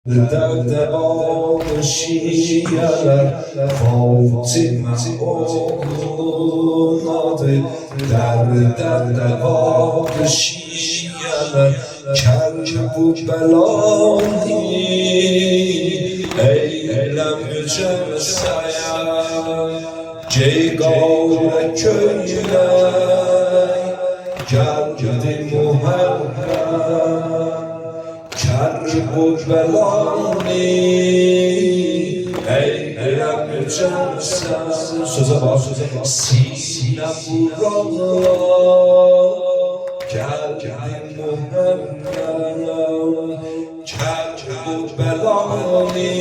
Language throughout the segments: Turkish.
Derde şiirler Fatıma oğlun adı Derde şiirler Kerbelani Eylem mücelsaya Ceygavre köyüne Geldi muharrem Kerbelani Eylem mücelsaya Söze bak Sine vuralım Geldi muharrem Kerbelani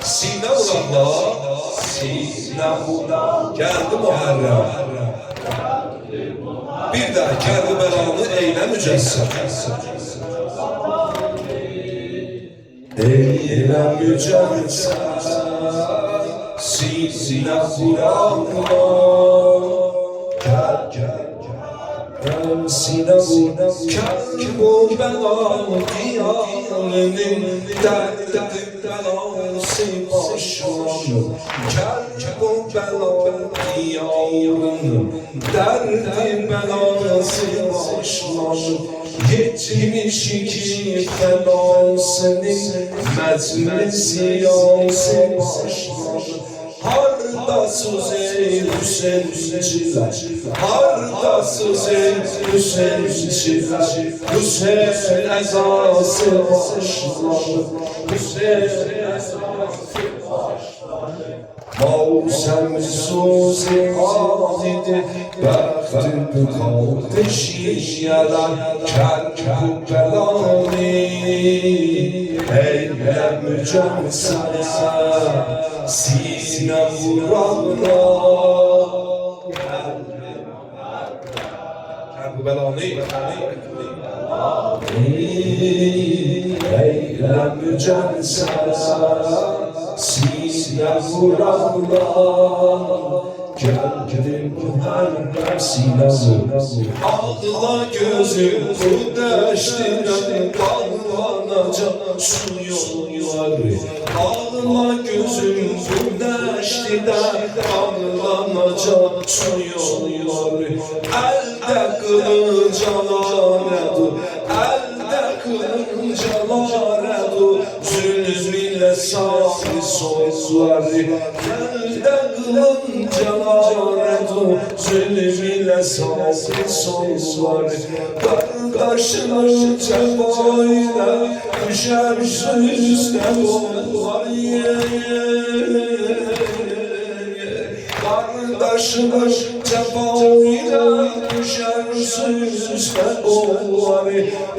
Sine vuralım Sine vuralım Geldi muharrem Bir daha Kerbela'nı eylem mücessem Eylem mücessem Sine vuralım Sine vuralım Kerbela'nın derdi belası başlanır Kerbela'nın derdi belası başlanır 72 felasının meclisi yası başlanır Hardasız ey Hüseyinçiler Hardasız ey Hüseyinçiler Hüseyin ezası başlanır Hüseyin ezası başlanır Mavsem suzi adidi Bəxtim qaldı şiyalar Kerbelani Eylem mücelsaya Sine vuralım Kerbelani Eylem mücelsaya Sine vuralım Geldim muharrem sine vuralım Ağla gözüm bu deştinden Bağlanacak su yolları Ağla gözüm bu deştinden Bağlanacak su yolları Elde kılıncalar Elde kılıncalar Zulmüyle sahi sozları Elde kılıncalar Zulmüyle sahi sozları Kardeşinin cevayla Düşer üstüne bollar Kardeşinin cevayla Düşer üstüne bollar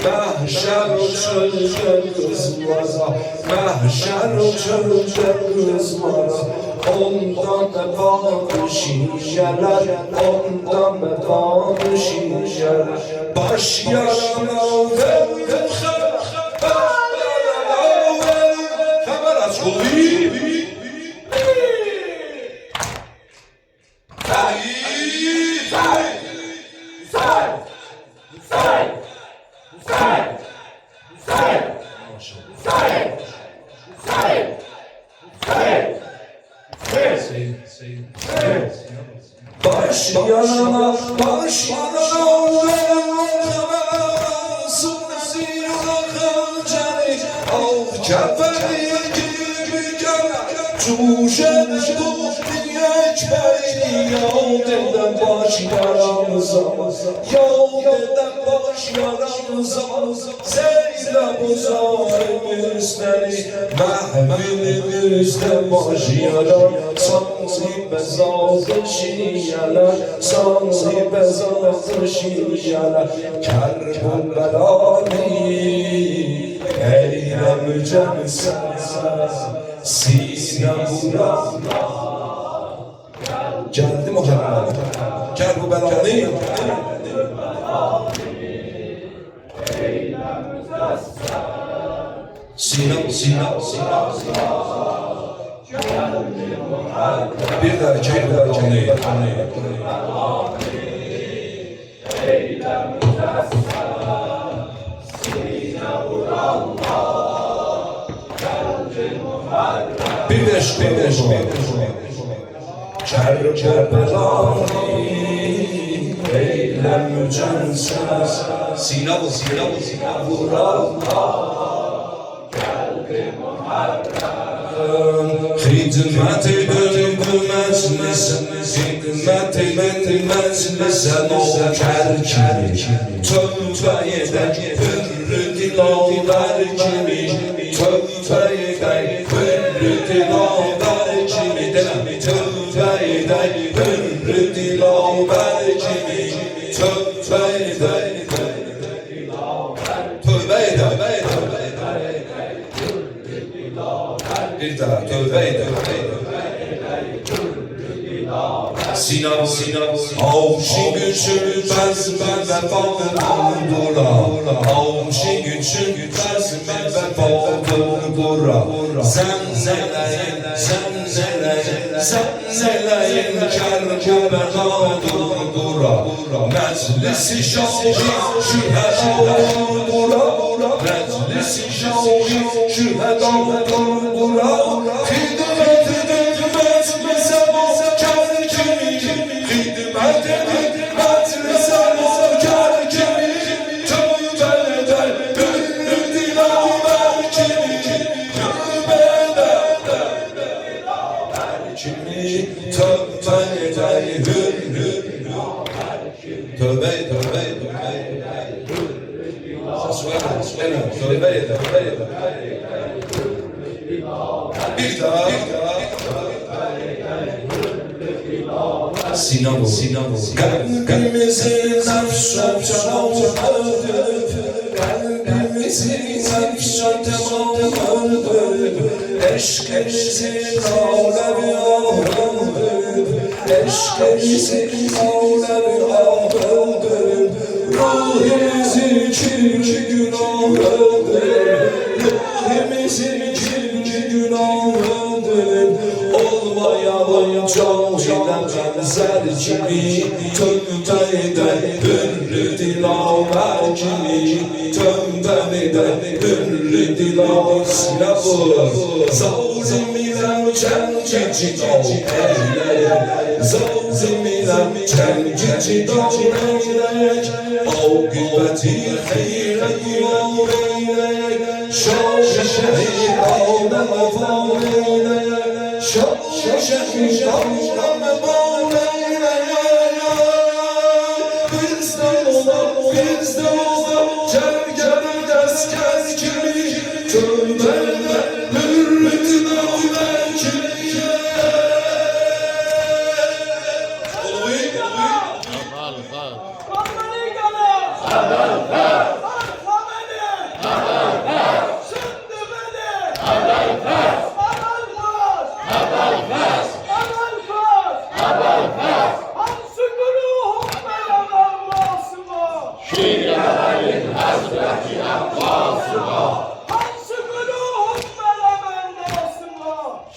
Mahşer çölde kızlara Mahşer çölde kızlara Ondan da bağlı şişeler Ondan da bağlı şişeler Baş yarana verdim Hemen aç kolayım Baş yanana Kefeni gibi gel Cuşen bu diyek beyni Yol eden baş yaramıza Yol eden baş yaramıza Zeynep uzarımızları Mehbibimizde baş yaram Sanzibe zazı şiyeler Sanzibe zazı şiyeler Kerbelani Eylem mücelsaya Sine vuralım Geldi muharrem Kerbelani Eylem mücelsaya Sine Bir daha Kerbelani Eylem mücelsaya Birleş. Kerbela'yı eylem mücensiz. Sina vur Hidmet edin bu meclis, hidmet edin meclise nokar kimi, tövbe eden hürrü dilaver kimi, tövbe eden hürrü dilaver kimi, tövbe eden hürrü dilaver kimi, tövbe eden bir daha tövbe eder. Sina Avşin güçün bezmen ve bağdura. Avşin güçün bezmen ve bağdura. Zemzeleyin Kerbela'dura. Meclisi şahit şühedâdura. Meclisi şahit şühedâdura. Hidmet edin meclise nokar kimi, hidmet edin meclise nokar kimi, tövbe eder hürrü dilaver kimi, tövbe eder kimi, tövbe eder hürrü tövbe bir daha Sina kalbimizin nefşen tamamladı, kalbimizin nefşen tamamladı, eşkimizin ağları ağladı, eşkimizin ağları ağladı, ruhimizin ikinci günahıdır, ruhimizin ikinci günahıdır. Olmayalım cahile benzer kimi, tövbe eder hürrü dilaver kimi, tövbe eder hürrü dilaver kimi. Zalim ile çengici dal eyleyek, zalim ile çengici dal eyleyek, akıbeti hayre yol eyleyek, şahşehir ağlam val eyleyek, şahşehir ağlam val eyleyek. Bizden olan çergeli desker kimi, tövbe eder hürrü dilaver kimi.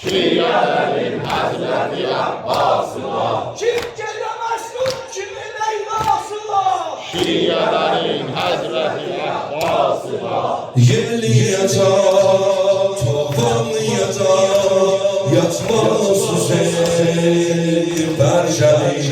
Şiirlerin Hazreti Abbas'ına, Çiftçede meşgul kimin eylasına, şiirlerin Hazreti Abbas'ına, Yeli yatar, tavan yatar, yatmaz Hüseyin Berşehir.